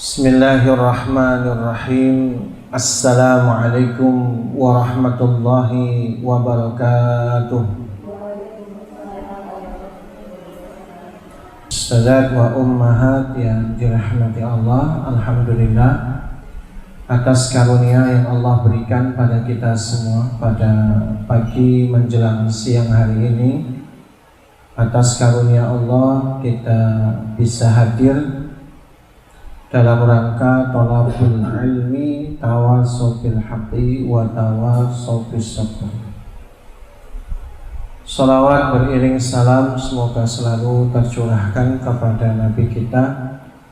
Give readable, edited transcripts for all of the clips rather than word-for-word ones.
Bismillahirrahmanirrahim. Assalamualaikum warahmatullahi wabarakatuh. Sahabat wa ummahat yang dirahmati Allah, alhamdulillah atas karunia yang Allah berikan pada kita semua pada pagi menjelang siang hari ini. Atas karunia Allah kita bisa hadir dalam rangka thalabul ilmi, tawassaw bil haqqi wa tawassaw bis sabr. Salawat beriring salam semoga selalu tercurahkan kepada Nabi kita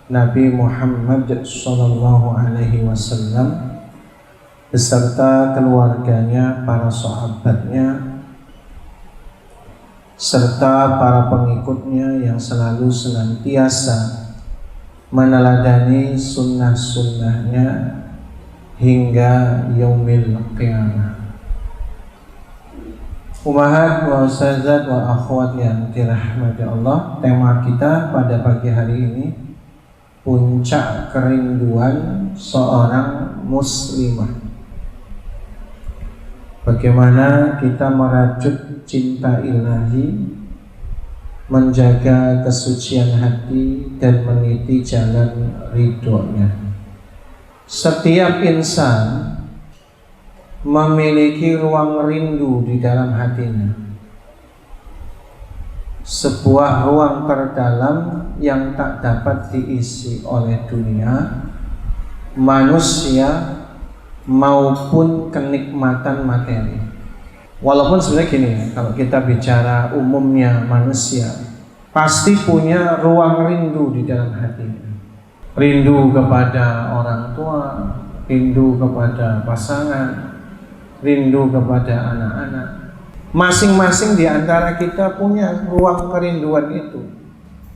Nabi Muhammad sallallahu alaihi wasallam beserta keluarganya, para sahabatnya serta para pengikutnya yang selalu senantiasa meneladani sunnah-sunnahnya hingga yaumil qiyamah. Ummahat wa ustazat wa akhwat yang dirahmati Allah, tema kita pada pagi hari ini puncak kerinduan seorang muslimah. Bagaimana kita merajut cinta ilahi, menjaga kesucian hati dan meniti jalan ridhonya. Setiap insan memiliki ruang rindu di dalam hatinya, sebuah ruang terdalam yang tak dapat diisi oleh dunia, manusia maupun kenikmatan materi. Walaupun sebenarnya gini, kalau kita bicara umumnya manusia pasti punya ruang rindu di dalam hatinya. Rindu kepada orang tua, rindu kepada pasangan, rindu kepada anak-anak. Masing-masing di antara kita punya ruang kerinduan itu,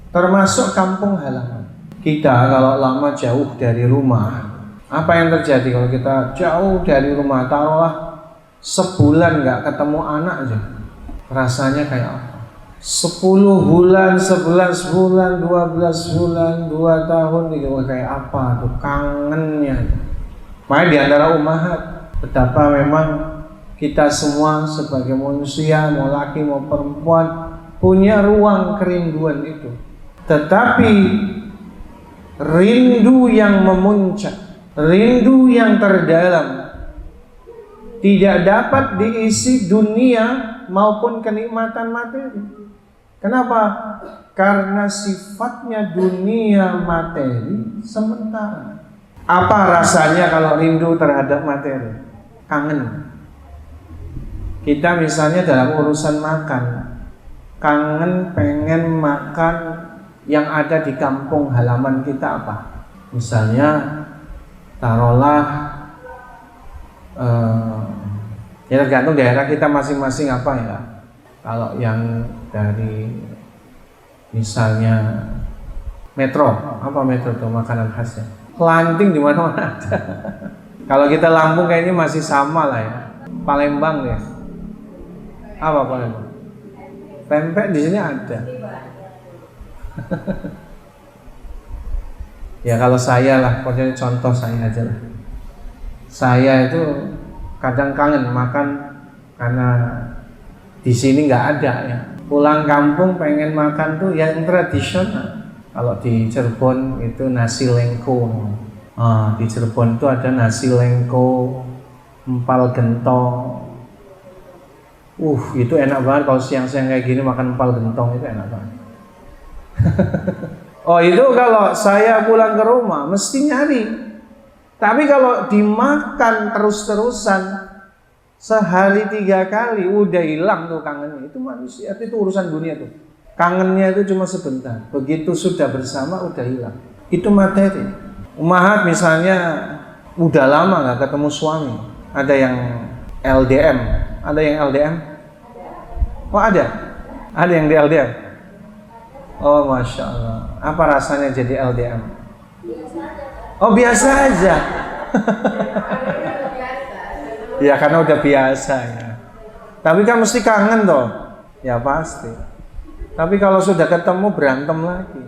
termasuk kampung halaman. Kita kalau lama jauh dari rumah, apa yang terjadi kalau kita jauh dari rumah? Taruhlah sebulan nggak ketemu anak aja, rasanya kayak apa? 10 bulan, 11 bulan, 12 bulan, 2 tahun, kayak apa tuh kangennya. Makanya di antara ummahat, betapa memang kita semua sebagai manusia, mau laki mau perempuan, punya ruang kerinduan itu. Tetapi rindu yang memuncak, rindu yang terdalam tidak dapat diisi dunia maupun kenikmatan materi. Kenapa? Karena sifatnya dunia materi sementara. Apa rasanya kalau rindu terhadap materi? Kangen. Kita misalnya dalam urusan makan, kangen pengen makan yang ada di kampung halaman kita apa? Misalnya taruhlah ya tergantung daerah kita masing-masing apa ya. Kalau yang dari misalnya metro, apa metro itu makanan khasnya? Kelanting di mana-mana ada. Kalau kita Lampung kayaknya masih sama lah ya. Palembang ya. Apa Palembang? Pempek di sini ada. Ya kalau saya lah, pokoknya contoh saya aja lah. Saya itu kadang kangen makan karena di sini nggak ada ya. Pulang kampung pengen makan tuh yang tradisional. Kalau di Cirebon itu nasi lengko. Di Cirebon itu ada nasi lengko, empal gentong. Itu enak banget kalau siang-siang kayak gini makan empal gentong, itu enak banget. Itu kalau saya pulang ke rumah mesti nyari. Tapi kalau dimakan terus-terusan sehari 3 kali udah hilang tuh kangennya. Itu manusia, itu urusan dunia tuh. Kangennya itu cuma sebentar. Begitu sudah bersama udah hilang. Itu materi. Ummahat misalnya udah lama nggak ketemu suami. Ada yang LDM. Ada yang LDM? Oh ada? Ada yang di LDM? Oh Masya Allah. Apa rasanya jadi LDM? Oh biasa aja. Ya karena udah biasa ya. Tapi kan mesti kangen toh. Ya pasti. Tapi kalau sudah ketemu berantem lagi.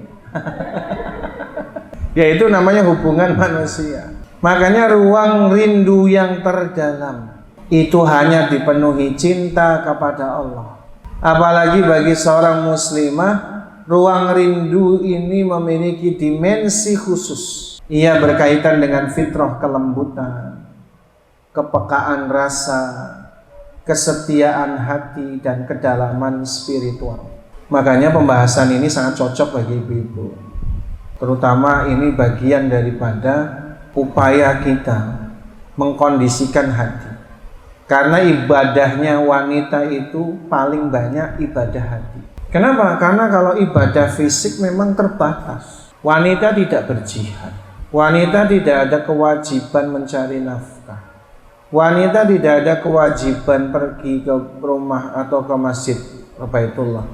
yaitu namanya hubungan manusia. Makanya ruang rindu yang terdalam itu hanya dipenuhi cinta kepada Allah. Apalagi bagi seorang muslimah, ruang rindu ini memiliki dimensi khusus. Ia berkaitan dengan fitrah kelembutan, kepekaan rasa, kesetiaan hati, dan kedalaman spiritual. Makanya pembahasan ini sangat cocok bagi ibu-ibu. Terutama ini bagian daripada upaya kita mengkondisikan hati. Karena ibadahnya wanita itu paling banyak ibadah hati. Kenapa? Karena kalau ibadah fisik memang terbatas. Wanita tidak berjihad. Wanita tidak ada kewajiban mencari nafkah. Wanita tidak ada kewajiban pergi ke rumah atau ke masjid Baitullah,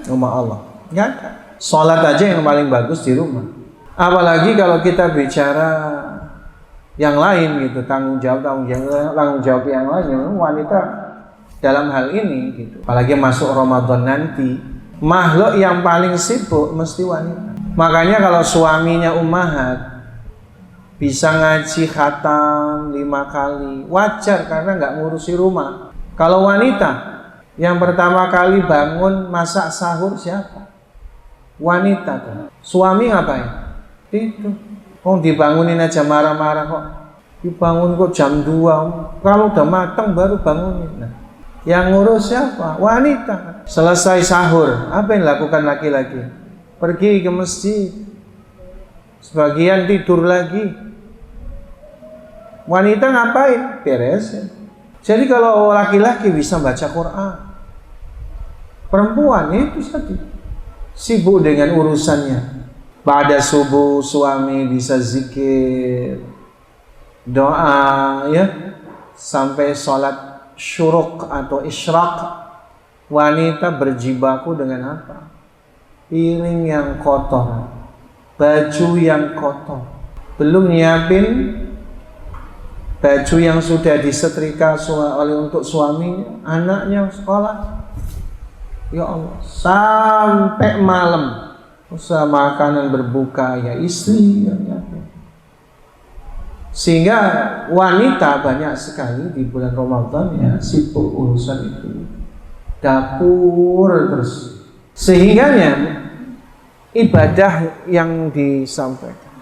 rumah Allah. Nggak ada. Sholat aja yang paling bagus di rumah. Apalagi kalau kita bicara yang lain gitu, tanggung jawab yang lain, wanita dalam hal ini gitu. Apalagi masuk Ramadan nanti, makhluk yang paling sibuk mesti wanita. Makanya kalau suaminya ummahat bisa ngaji khatam 5 kali, wajar karena nggak ngurusi rumah. Kalau wanita yang pertama kali bangun masak sahur siapa? Wanita tuh. Suami ngapain? Itu. Dibangunin aja marah-marah kok. Dibangun kok jam 2. Kalau udah matang baru bangunin. Nah, yang ngurus siapa? Wanita. Selesai sahur, apa yang dilakukan laki-laki? Pergi ke masjid. Sebagian tidur lagi. Wanita ngapain? Beresin. Jadi kalau laki-laki bisa baca Quran, perempuan itu tadi sibuk dengan urusannya. Pada subuh suami bisa zikir, doa ya, sampai sholat syuruk atau isyraq. Wanita berjibaku dengan apa? Piring yang kotor, baju yang kotor, belum nyiapin baju yang sudah disetrika untuk suaminya, anaknya sekolah. Ya Allah, sampai malam usaha makanan berbuka ya istri ya. Sehingga wanita banyak sekali di bulan Ramadan ya sibuk urusan itu, dapur terus, sehingga ibadah yang disampaikan,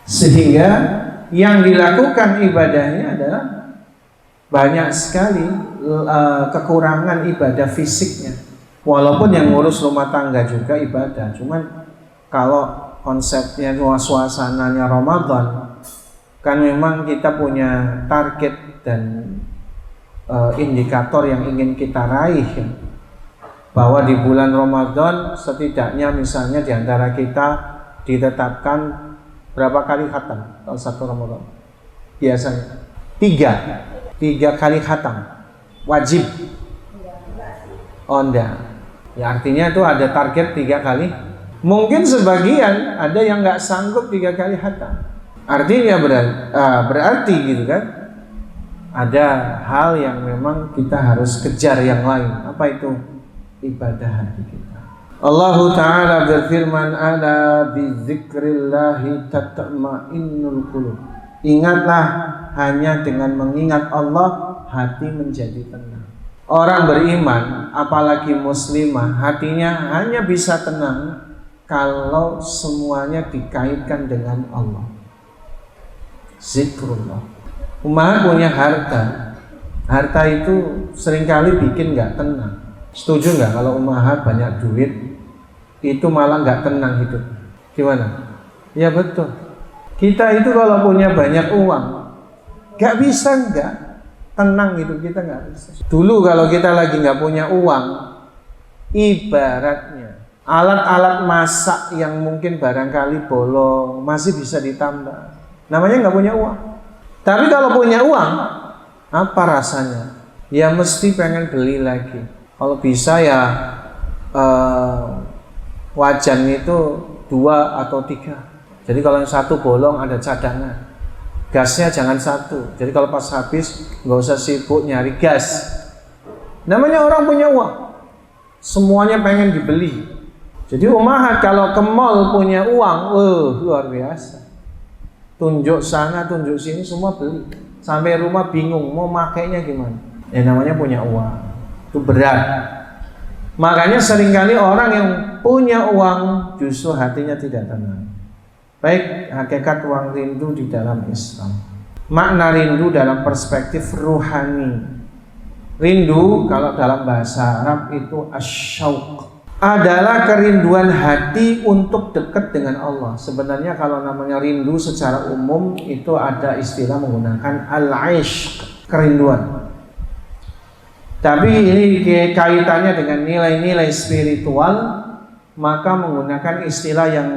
sehingga yang dilakukan ibadahnya adalah banyak sekali kekurangan ibadah fisiknya. Walaupun yang ngurus rumah tangga juga ibadah, cuman kalau konsepnya suasananya Ramadan, kan memang kita punya target dan indikator yang ingin kita raih ya. Bahwa di bulan Ramadan setidaknya misalnya di antara kita ditetapkan berapa kali khatam kalau satu Ramadan? Biasanya 3 kali khatam wajib. Oh enggak. Ya artinya itu ada target 3 kali. Mungkin sebagian ada yang nggak sanggup 3 kali khatam. Artinya berarti gitu kan, ada hal yang memang kita harus kejar yang lain. Apa itu? Ibadah hati kita. Allah Ta'ala berfirman, ala bizikrillahi tatma'innul qulub. Ingatlah, hanya dengan mengingat Allah hati menjadi tenang. Orang beriman, apalagi muslimah, hatinya hanya bisa tenang kalau semuanya dikaitkan dengan Allah. Zikrullah. Ummahat punya harta. Harta itu seringkali bikin nggak tenang. Setuju nggak kalau ummahat banyak duit itu malah nggak tenang hidup? Gimana? Ya betul. Kita itu kalau punya banyak uang, nggak bisa nggak tenang hidup kita, nggak bisa. Dulu kalau kita lagi nggak punya uang, ibaratnya alat-alat masak yang mungkin barangkali bolong masih bisa ditambah. Namanya nggak punya uang. Tapi kalau punya uang, apa rasanya? Ya mesti pengen beli lagi. Kalau bisa ya wajan itu 2 atau 3. Jadi kalau yang 1 bolong ada cadangan. Gasnya jangan 1. Jadi kalau pas habis nggak usah sibuk nyari gas. Namanya orang punya uang. Semuanya pengen dibeli. Jadi ummahat kalau ke mall punya uang, luar biasa. Tunjuk sana, tunjuk sini, semua beli. Sampai rumah bingung mau makainya gimana. Ya namanya punya uang, itu berat. Makanya seringkali orang yang punya uang justru hatinya tidak tenang. Baik hakikat uang rindu di dalam Islam. Makna rindu dalam perspektif ruhani. Rindu kalau dalam bahasa Arab itu asyauq, adalah kerinduan hati untuk dekat dengan Allah. Sebenarnya kalau namanya rindu secara umum itu ada istilah menggunakan al-ishq, kerinduan. Tapi ini kaitannya dengan nilai-nilai spiritual, maka menggunakan istilah yang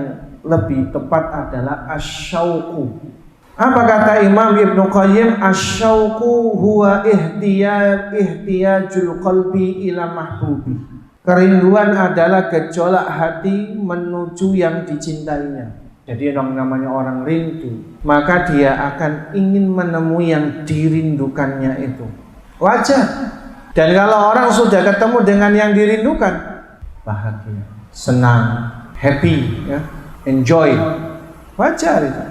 lebih tepat adalah asyauqu. Apa kata Imam Ibnu Qayyim? Asyauqu huwa ihtiyajul qalbi ila mahbubi. Kerinduan adalah gejolak hati menuju yang dicintainya. Jadi yang namanya orang rindu, maka dia akan ingin menemui yang dirindukannya itu. Wajar. Dan kalau orang sudah ketemu dengan yang dirindukan, bahagia, senang, happy, ya, enjoy, wajar itu.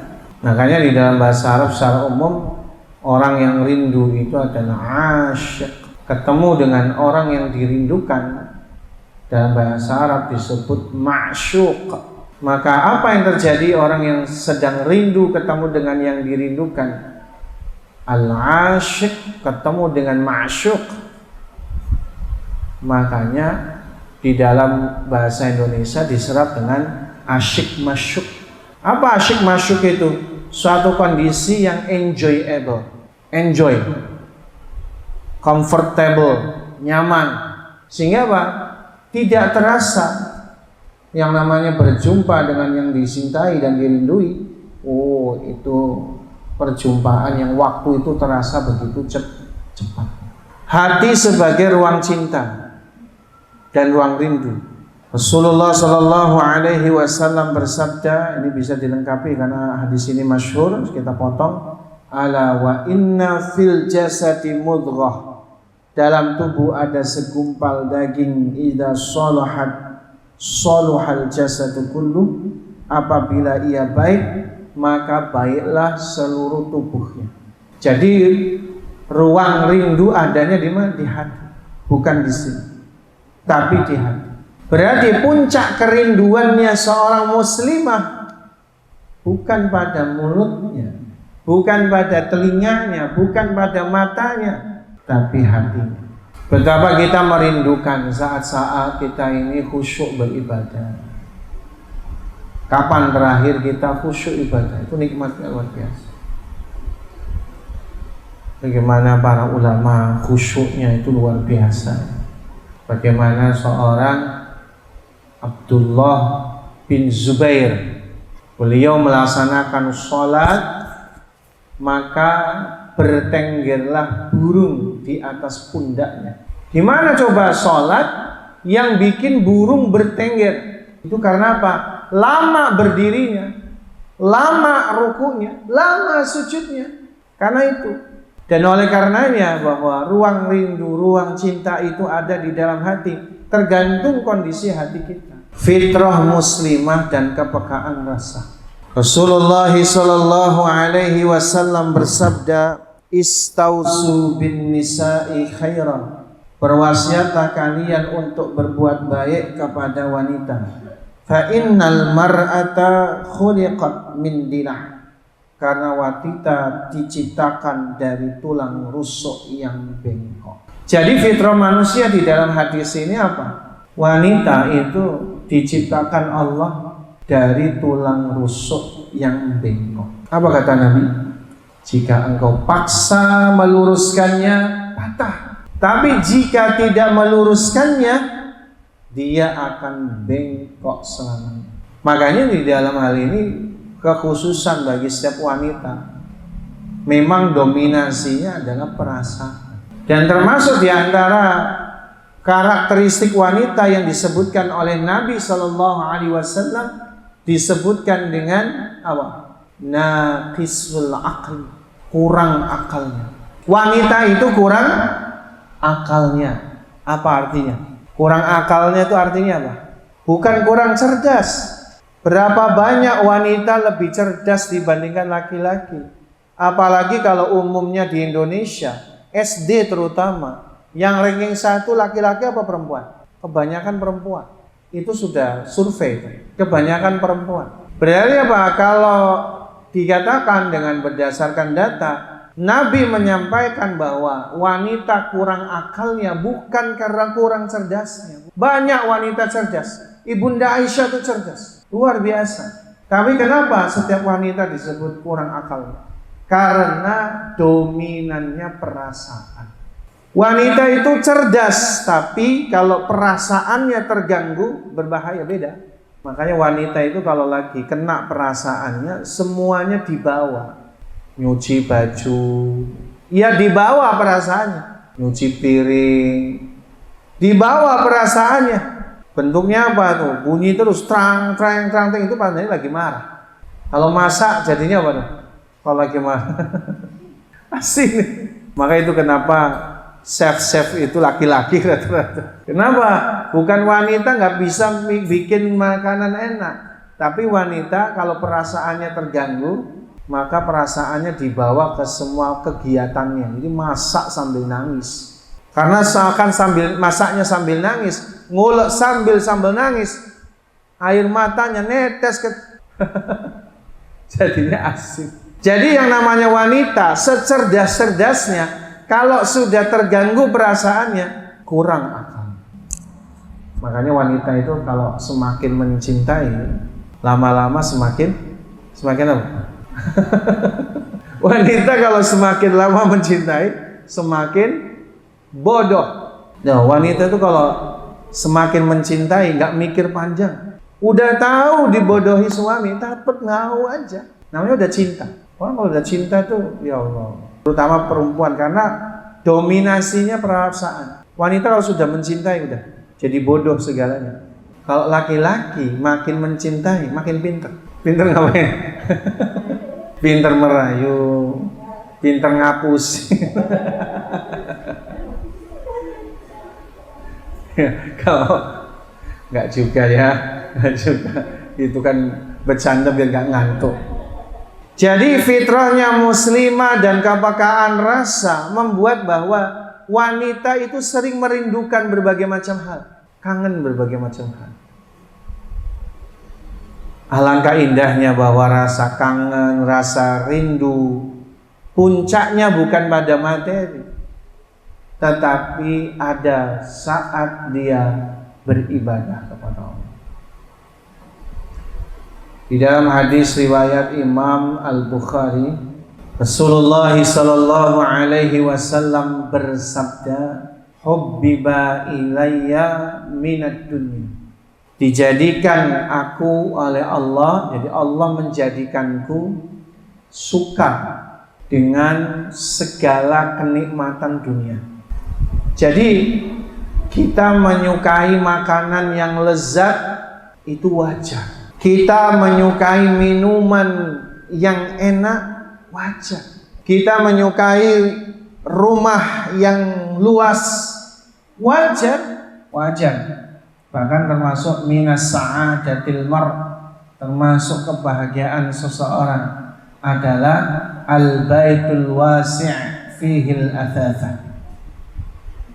Makanya di dalam bahasa Arab secara umum, orang yang rindu itu adalah asyik. Ketemu dengan orang yang dirindukan, dalam bahasa Arab disebut ma'syuq. Maka apa yang terjadi orang yang sedang rindu ketemu dengan yang dirindukan? Al-asyik ketemu dengan ma'syuq. Makanya di dalam bahasa Indonesia diserap dengan asyik masyuk. Apa asyik masyuk itu? Suatu kondisi yang enjoyable, enjoy, comfortable, nyaman, sehingga apa? Tidak terasa yang namanya berjumpa dengan yang dicintai dan dirindui. Oh, itu perjumpaan yang waktu itu terasa begitu cepat. Hati sebagai ruang cinta dan ruang rindu. Rasulullah Shallallahu Alaihi Wasallam bersabda, ini bisa dilengkapi karena hadis ini masyhur, kita potong. Ala wa inna fil jasadi mudghah, dalam tubuh ada segumpal daging. Idza salahat saluhal jasadu kullu, apabila ia baik maka baiklah seluruh tubuhnya. Jadi ruang rindu adanya di mana? Di hati, bukan di sini, tapi di hati. Berarti puncak kerinduannya seorang muslimah bukan pada mulutnya, bukan pada telinganya, bukan pada matanya, tapi hatinya. Betapa kita merindukan saat-saat kita ini khusyuk beribadah. Kapan terakhir kita khusyuk ibadah? Itu nikmatnya luar biasa. Bagaimana para ulama khusyuknya itu luar biasa. Bagaimana seorang Abdullah bin Zubair, beliau melaksanakan sholat, maka bertenggerlah burung di atas pundaknya. Gimana coba sholat yang bikin burung bertengger? Itu karena apa? Lama berdirinya, lama rukunya, lama sujudnya. Karena itu. Dan oleh karenanya bahwa ruang rindu, ruang cinta itu ada di dalam hati, tergantung kondisi hati kita. Fitrah muslimah dan kepekaan rasa. Rasulullah sallallahu alaihi wasallam bersabda, "Istausu bin nisa'i khairan." Berwasiatlah kalian untuk berbuat baik kepada wanita. Fa innal mar'ata khuliqat min dilah. Karena wanita diciptakan dari tulang rusuk yang bengkok. Jadi fitrah manusia di dalam hadis ini apa? Wanita itu diciptakan Allah dari tulang rusuk yang bengkok. Apa kata Nabi? Jika engkau paksa meluruskannya, patah. Tapi jika tidak meluruskannya, dia akan bengkok selamanya. Makanya di dalam hal ini kekhususan bagi setiap wanita, memang dominasinya adalah perasaan. Dan termasuk di antara karakteristik wanita yang disebutkan oleh Nabi Shallallahu Alaihi Wasallam disebutkan dengan apa? Naqisul aql, kurang akalnya. Wanita itu kurang akalnya. Apa artinya? Kurang akalnya itu artinya apa? bukan kurang cerdas. Berapa banyak wanita lebih cerdas dibandingkan laki-laki. Apalagi kalau umumnya di Indonesia, SD terutama, yang ranking 1 laki-laki apa perempuan? Kebanyakan perempuan. Itu sudah survei, kebanyakan perempuan. Berarti apa? Kalau dikatakan dengan berdasarkan data, Nabi menyampaikan bahwa wanita kurang akalnya bukan karena kurang cerdasnya. Banyak wanita cerdas. Ibunda Aisyah itu cerdas, luar biasa. Tapi kenapa setiap wanita disebut kurang akalnya? Karena dominannya perasaan. Wanita itu cerdas, tapi kalau perasaannya terganggu berbahaya, beda. Makanya wanita itu kalau lagi kena perasaannya semuanya dibawa. Nyuci baju, ya dibawa perasaannya. Nyuci piring, dibawa perasaannya. Bentuknya apa tuh? Bunyi terus trang itu padahal lagi marah. Kalau masak jadinya apa tuh? Kalau lagi marah. Asik nih. Maka itu kenapa chef itu laki-laki rata-rata. Kenapa? Bukan wanita nggak bisa bikin makanan enak, tapi wanita kalau perasaannya terganggu, maka perasaannya dibawa ke semua kegiatannya. Jadi masak sambil nangis. Karena seakan masaknya sambil nangis, ngulek sambil nangis, air matanya netes ke jadinya asik. Jadi yang namanya wanita secerdas-cerdasnya, kalau sudah terganggu perasaannya, kurang akal. Makanya wanita itu kalau semakin mencintai, lama-lama semakin apa? Wanita kalau semakin lama mencintai, semakin bodoh. Nah, wanita itu kalau semakin mencintai, nggak mikir panjang. Udah tahu dibodohi suami, takut ngau aja. Namanya udah cinta. Orang kalau udah cinta tuh, ya Allah. Terutama perempuan, karena dominasinya perasaan. Wanita kalau sudah mencintai, udah jadi bodoh segalanya. Kalau laki-laki makin mencintai, makin pinter. Pinter ngapain? Pinter merayu, pinter ngapus. Kalau nggak juga ya, nggak juga. Itu kan bercanda biar nggak ngantuk. Jadi fitrahnya muslimah dan kepekaan rasa membuat bahwa wanita itu sering merindukan berbagai macam hal, kangen berbagai macam hal. Alangkah indahnya bahwa rasa kangen, rasa rindu, puncaknya bukan pada materi, tetapi ada saat dia beribadah kepada Allah. Di dalam hadis riwayat Imam Al-Bukhari, Rasulullah sallallahu alaihi wasallam bersabda, "Hubbiba ilayya minad dunya." Dijadikan aku oleh Allah, jadi Allah menjadikanku suka dengan segala kenikmatan dunia. Jadi kita menyukai makanan yang lezat itu wajar. Kita menyukai minuman yang enak wajar. Kita menyukai rumah yang luas wajar. Bahkan termasuk minas sa'adatil termasuk kebahagiaan seseorang adalah al-baitul wasi' fihil athatha.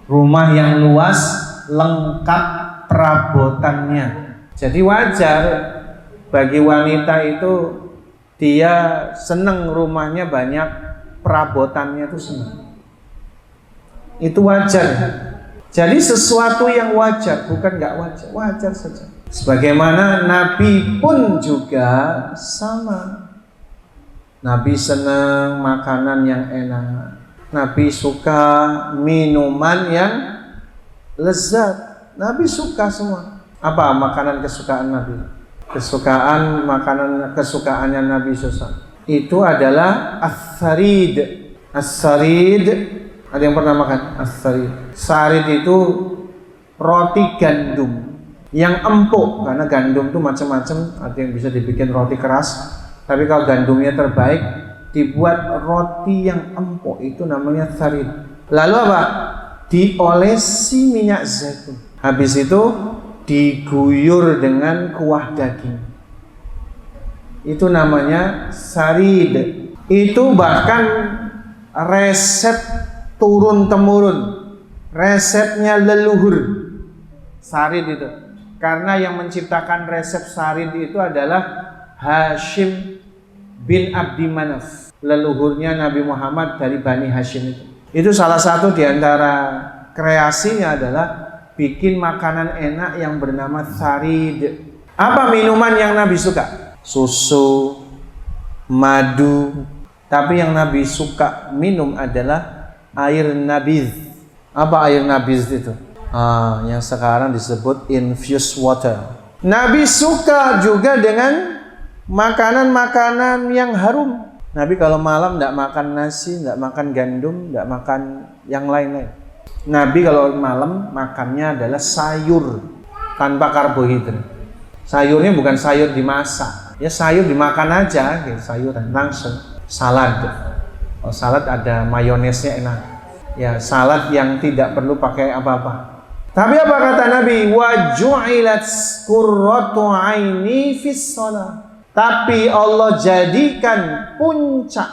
Rumah yang luas lengkap perabotannya. Jadi wajar bagi wanita itu dia senang rumahnya banyak perabotannya itu senang. Itu wajar. Jadi sesuatu yang wajar, bukan nggak wajar, wajar saja. Sebagaimana Nabi pun juga sama. Nabi senang makanan yang enak. Nabi suka minuman yang lezat. Nabi suka semua. Apa makanan kesukaan Nabi? Makanan kesukaannya Nabi SAW itu adalah as-sarid. As-sarid, ada yang pernah makan as-sarid? Sarid itu roti gandum yang empuk, karena gandum itu macam-macam, ada yang bisa dibikin roti keras, tapi kalau gandumnya terbaik dibuat roti yang empuk, itu namanya sarid. Lalu apa? Diolesi minyak zaitun. Habis itu diguyur dengan kuah daging. Itu namanya sarid. Itu bahkan resep turun-temurun, resepnya leluhur. Sarid itu. Karena yang menciptakan resep sarid itu adalah Hashim bin Abdi Manaf, leluhurnya Nabi Muhammad dari Bani Hashim itu. Itu salah satu di antara kreasinya adalah bikin makanan enak yang bernama sarid. Apa minuman yang Nabi suka? Susu, madu. Tapi yang Nabi suka minum adalah air nabiz. Apa air nabiz itu? Yang sekarang disebut infused water. Nabi suka juga dengan makanan-makanan yang harum. Nabi kalau malam tidak makan nasi, tidak makan gandum, tidak makan yang lain-lain. Nabi kalau malam makannya adalah sayur tanpa karbohidrat. Sayurnya bukan sayur dimasak, ya sayur dimakan aja, gitu, sayuran langsung. Salad. Oh, salad ada mayonesnya enak. Ya salad yang tidak perlu pakai apa-apa. Tapi apa kata Nabi? Wa ju'ilat qurratu aini fis shalah. Tapi Allah jadikan puncak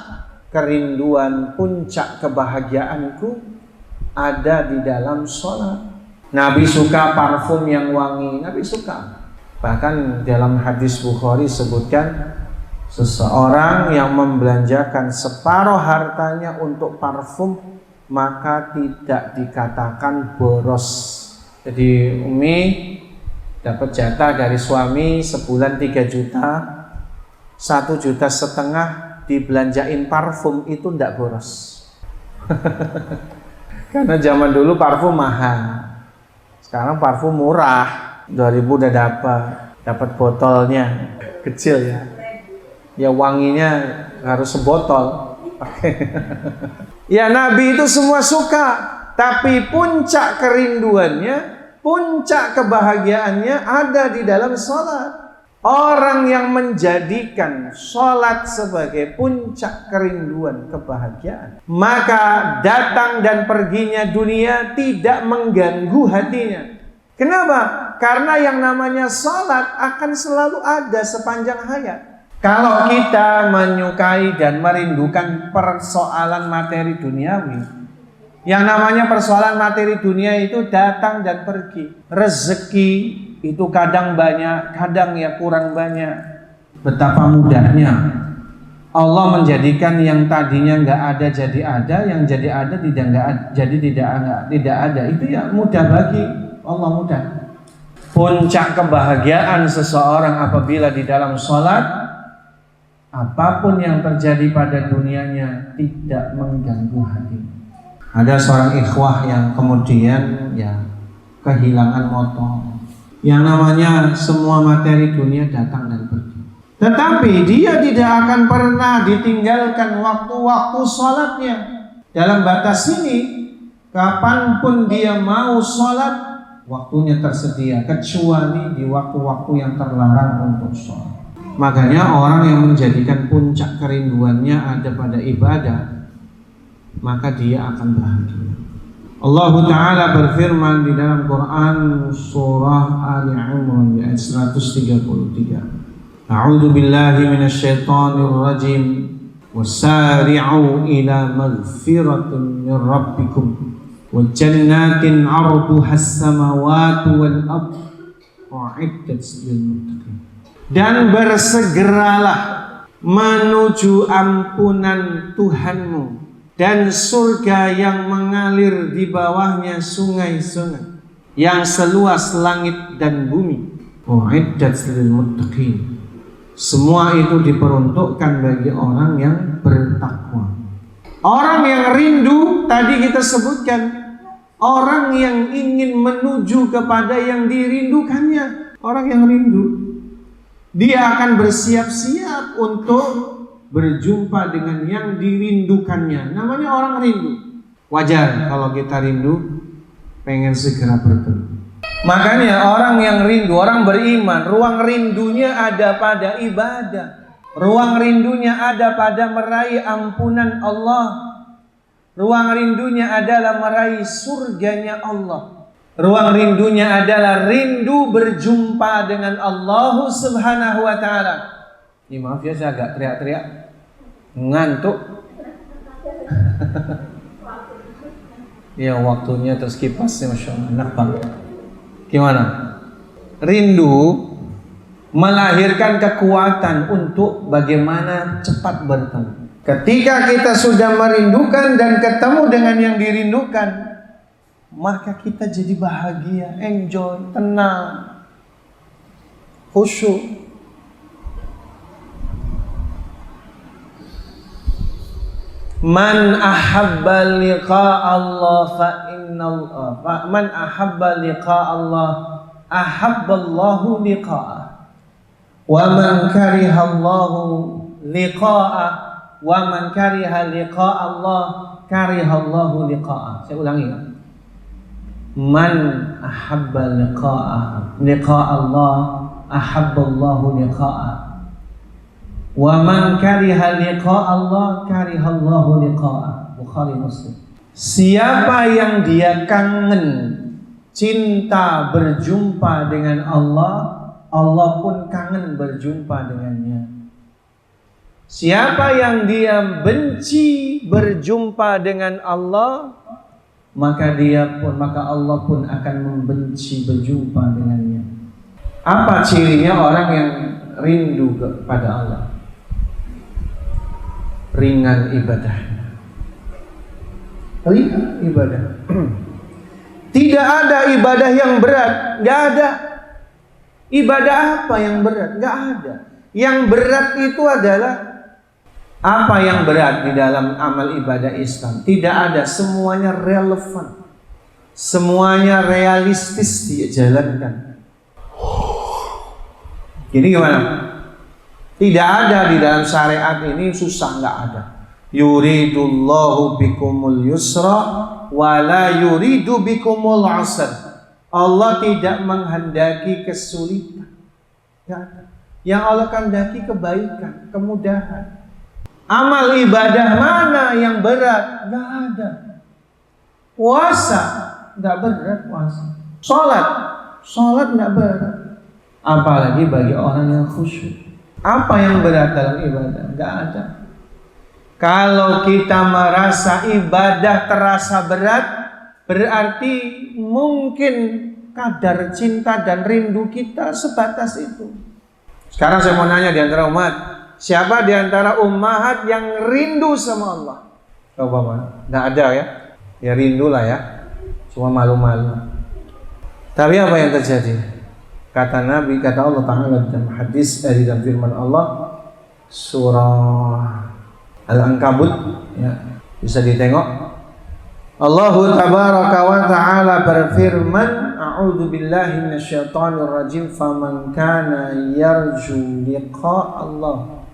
kerinduan, puncak kebahagiaanku ada di dalam sholat. Nabi suka parfum yang wangi, Nabi suka. Bahkan dalam hadis Bukhari sebutkan seseorang yang membelanjakan separuh hartanya untuk parfum maka tidak dikatakan boros. Jadi Umi dapat jatah dari suami sebulan 3 juta, 1,5 juta dibelanjain parfum itu ndak boros. Karena zaman dulu parfum mahal, sekarang parfum murah, 2.000 udah dapat botolnya kecil ya. Ya wanginya harus sebotol. Ya Nabi itu semua suka, tapi puncak kerinduannya, puncak kebahagiaannya ada di dalam sholat. Orang yang menjadikan sholat sebagai puncak kerinduan kebahagiaan, maka datang dan perginya dunia tidak mengganggu hatinya. Kenapa? Karena yang namanya sholat akan selalu ada sepanjang hayat. Kalau kita menyukai dan merindukan persoalan materi duniawi, yang namanya persoalan materi dunia itu datang dan pergi. Rezeki itu kadang banyak, kadang ya kurang banyak. Betapa mudahnya Allah menjadikan yang tadinya nggak ada jadi ada, yang jadi ada tidak ada. Itu ya mudah bagi Allah, mudah. Puncak kebahagiaan seseorang apabila di dalam sholat, apapun yang terjadi pada dunianya tidak mengganggu hati. Ada seorang ikhwah yang kemudian ya kehilangan motor. Yang namanya semua materi dunia datang dan pergi. Tetapi dia tidak akan pernah ditinggalkan waktu-waktu sholatnya. Dalam batas ini, kapanpun dia mau sholat, waktunya tersedia, kecuali di waktu-waktu yang terlarang untuk sholat. Makanya orang yang menjadikan puncak kerinduannya ada pada ibadah, maka dia akan bahagia. Allah Ta'ala berfirman di dalam Quran surah Ali Imran ayat 133. A'udzu billahi minasyaitonir rajim. Wasari'u ila maghfiratin min rabbikum wa jannatin 'arduhas samawati wal ardh u'iddat lil muttaqin. Dan bersegeralah menuju ampunan Tuhanmu dan surga yang mengalir di bawahnya sungai-sungai yang seluas langit dan bumi. U'iddat lil muttaqin. Semua itu diperuntukkan bagi orang yang bertakwa. Orang yang rindu tadi kita sebutkan, orang yang ingin menuju kepada yang dirindukannya. Orang yang rindu, dia akan bersiap-siap untuk berjumpa dengan yang dirindukannya. Namanya orang rindu. Wajar kalau kita rindu, pengen segera bertemu. Makanya orang yang rindu, orang beriman, ruang rindunya ada pada ibadah. Ruang rindunya ada pada meraih ampunan Allah. Ruang rindunya adalah meraih surganya Allah. Ruang rindunya adalah rindu berjumpa dengan Allah Subhanahu wa Ta'ala. Ini maaf ya, saya agak teriak-teriak, ngantuk. Ya waktunya terus kipasnya, Masya Allah, enak banget. Gimana? Rindu melahirkan kekuatan untuk bagaimana cepat bertemu. Ketika kita sudah merindukan dan ketemu dengan yang dirindukan, maka kita jadi bahagia, enjoy, tenang, khusyuk. Man ahabba liqa Allah fa innallah, man ahabba liqa Allah ahabballahu liqa'ah, wa man kariha Allahu liqa'ah, wa man kariha liqa Allah kariha Allahu liqa'ah. Saya ulangi ya. Man ahabba liqa Allah ahabballahu liqa'ah, wa man kariha liqa Allah kariha Allahu liqa'ah. Bukhari Muslim. Siapa yang dia kangen, cinta berjumpa dengan Allah, Allah pun kangen berjumpa dengannya. Siapa yang dia benci berjumpa dengan Allah, maka Allah pun akan membenci berjumpa dengannya. Apa cirinya orang yang rindu kepada Allah? Ringan ibadahnya. Ringan ibadah. Tidak ada ibadah yang berat, nggak ada. Ibadah apa yang berat? Nggak ada. Yang berat itu adalah apa yang berat di dalam amal ibadah Islam? Tidak ada, semuanya relevan, semuanya realistis dijalankan. Jadi gimana? Tidak ada di dalam syariat ini susah, nggak ada. Yuridullahu bikumul yusra wa la yuridu bikumul usra. Allah tidak menghendaki kesulitan. Nggak ada. Yang Allah kehendaki kebaikan, kemudahan. Amal ibadah mana yang berat? Nggak ada. Puasa nggak berat, puasa. Sholat nggak berat. Apalagi bagi orang yang khusyuk. Apa yang berat dalam ibadah? Nggak ada. Kalau kita merasa ibadah terasa berat, berarti mungkin kadar cinta dan rindu kita sebatas itu. Sekarang saya mau nanya di antara umat, siapa di antara ummahat yang rindu sama Allah? Coba Pak, nggak ada ya? Ya rindulah ya, cuma malu-malu. Tapi apa yang terjadi? Kata Nabi, kata Allah Ta'ala dalam hadis dari dalam firman Allah, surah Al-Ankabut, ya, bisa ditengok. Allahu Tabaraka wa Ta'ala berfirman, A'udzu billahi minasyaitonir rajim, faman kana yarju liqa Allah.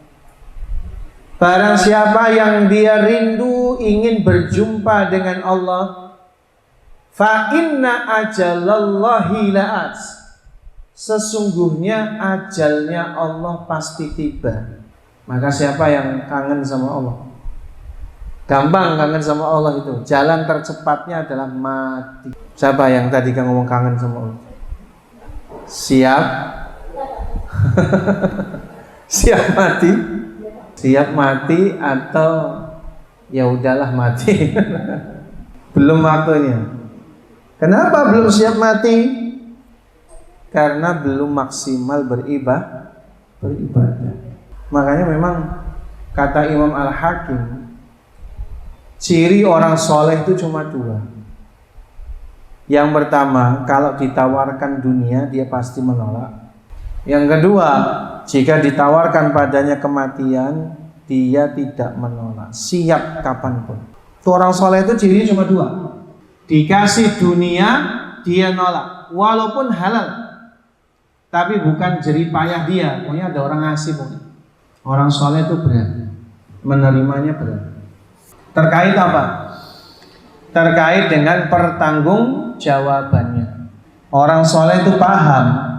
Barang siapa yang dia rindu ingin berjumpa dengan Allah, fa inna ajalallahi la'at. Sesungguhnya ajalnya Allah pasti tiba. Maka siapa yang kangen sama Allah? Gampang kangen sama Allah itu. Jalan tercepatnya adalah mati. Siapa yang tadi kan ngomong kangen sama Allah? Siap? Siap mati? Siap mati atau ya udahlah mati? Belum waktunya. Kenapa belum siap mati? Karena belum maksimal beribadah. Makanya memang kata Imam Al-Hakim, ciri orang soleh itu cuma dua. Yang pertama, kalau ditawarkan dunia dia pasti menolak. Yang kedua, jika ditawarkan padanya kematian, dia tidak menolak, siap kapanpun. Itu orang soleh itu cirinya cuma dua. Dikasih dunia dia nolak, walaupun halal. Tapi bukan jerih payah dia, pokoknya ada orang ngasih pokoknya. Orang soleh itu berat, menerimanya berat. Terkait apa? Terkait dengan pertanggungjawabannya. Orang soleh itu paham,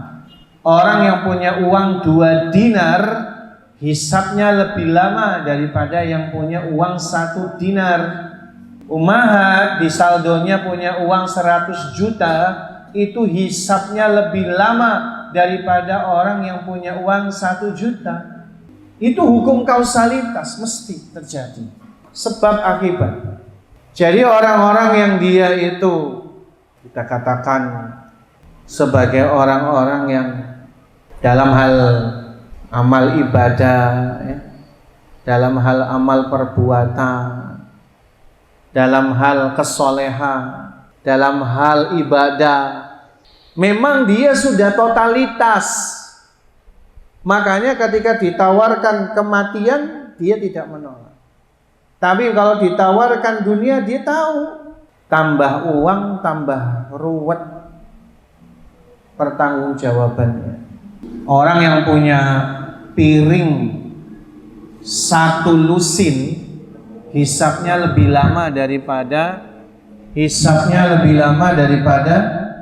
orang yang punya uang 2 dinar, hisabnya lebih lama daripada yang punya uang 1 dinar. Ummahat di saldonya punya uang 100 juta, itu hisabnya lebih lama daripada orang yang punya uang 1 juta. Itu hukum kausalitas mesti terjadi, sebab akibat. Jadi orang-orang yang dia itu kita katakan sebagai orang-orang yang dalam hal amal ibadah, ya, dalam hal amal perbuatan, dalam hal kesolehan, dalam hal ibadah, memang dia sudah totalitas. Makanya ketika ditawarkan kematian, dia tidak menolak. Tapi kalau ditawarkan dunia, dia tahu tambah uang, tambah ruwet pertanggungjawabannya. Orang yang punya piring 1 lusin, hisabnya lebih lama daripada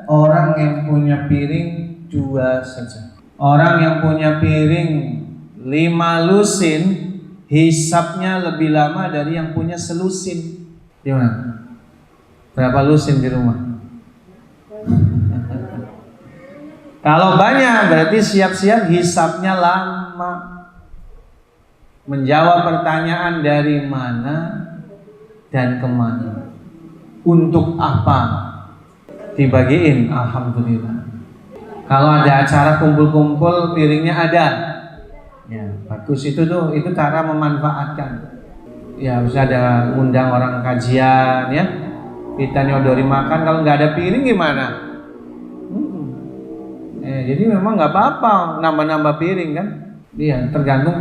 orang yang punya piring 2 saja. Orang yang punya piring 5 lusin, hisabnya lebih lama dari yang punya selusin. Gimana? Berapa lusin di rumah? Kalau banyak berarti siap-siap hisabnya lama. Menjawab pertanyaan dari mana dan kemana, untuk apa dibagiin, alhamdulillah. Kalau ada acara kumpul-kumpul piringnya ada, ya bagus, itu cara memanfaatkan. Ya bisa ada undang orang kajian, ya kita nyodori makan, kalau nggak ada piring gimana? Jadi memang nggak apa-apa nambah-nambah piring kan? Iya, tergantung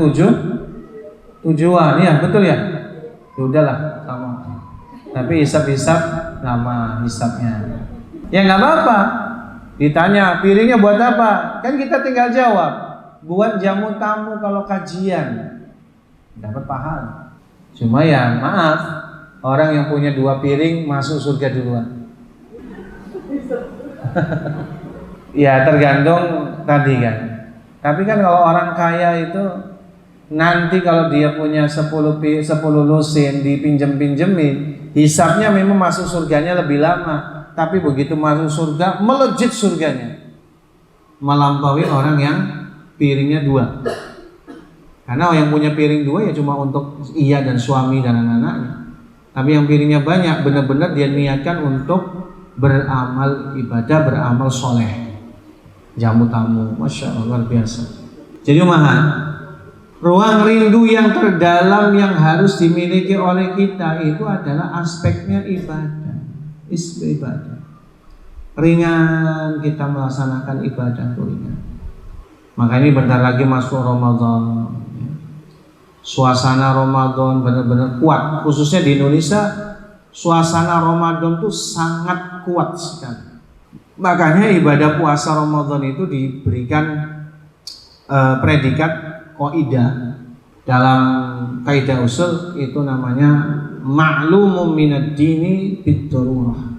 tujuan, ya betul ya. Udahlah sama. Tapi hisab-hisab nama hisabnya. Ya nggak apa-apa. Ditanya piringnya buat apa? Kan kita tinggal jawab, buat jamu tamu kalau kajian, dapat pahala. Cuma ya maaf, orang yang punya 2 piring masuk surga duluan. Ya tergantung tadi kan. Tapi kan kalau orang kaya itu nanti kalau dia punya 10 lusin dipinjem-pinjemin, hisabnya memang masuk surganya lebih lama. Tapi begitu masuk surga, melejit surganya, melampaui orang yang piringnya 2. Karena yang punya piring 2 ya cuma untuk ia dan suami dan anak-anaknya. Tapi yang piringnya banyak, benar-benar dia niatkan untuk beramal ibadah, beramal soleh, jamu tamu, masya Allah, luar biasa. Jadi ruang rindu yang terdalam yang harus dimiliki oleh kita itu adalah aspeknya ibadah. Ibadah ringan, kita melaksanakan ibadah itu ringan. Maka ini bentar lagi masuk Ramadan, suasana Ramadan benar-benar kuat, khususnya di Indonesia. Suasana Ramadan itu sangat kuat sekali. Makanya ibadah puasa Ramadan itu diberikan predikat qaidah. Dalam kaidah usul itu namanya ma'lumum minad dini bid-darurah.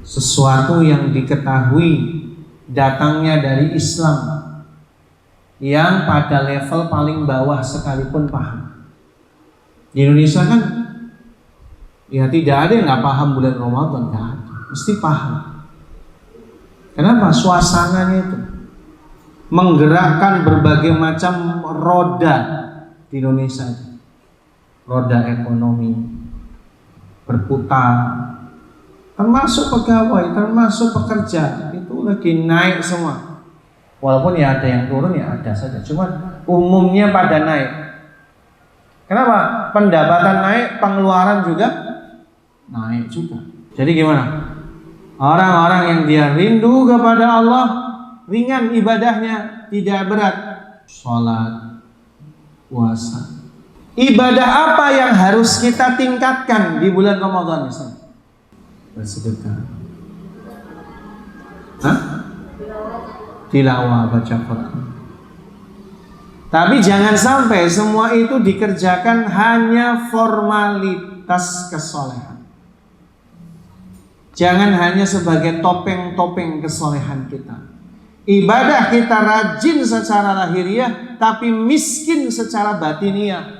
Sesuatu yang diketahui datangnya dari Islam, yang pada level paling bawah sekalipun paham. Di Indonesia kan ya tidak ada yang nggak paham bulan Ramadan, kan? Mesti paham. Kenapa? Suasananya itu menggerakkan berbagai macam roda di Indonesia. Roda ekonomi berputar, termasuk pegawai, termasuk pekerja, itu lagi naik semua. Walaupun ya ada yang turun, ya ada saja, cuma umumnya pada naik. Kenapa? Pendapatan naik, pengeluaran juga naik juga. Jadi gimana? Orang-orang yang dia rindu kepada Allah, ringan ibadahnya, tidak berat. Sholat, puasa. Ibadah apa yang harus kita tingkatkan di bulan Ramadan misalnya? Bersedekah. Tilawah, baca Quran. Tapi jangan sampai semua itu dikerjakan hanya formalitas kesolehan. Jangan hanya sebagai topeng-topeng kesolehan kita. Ibadah kita rajin secara lahiriah, tapi miskin secara batiniah.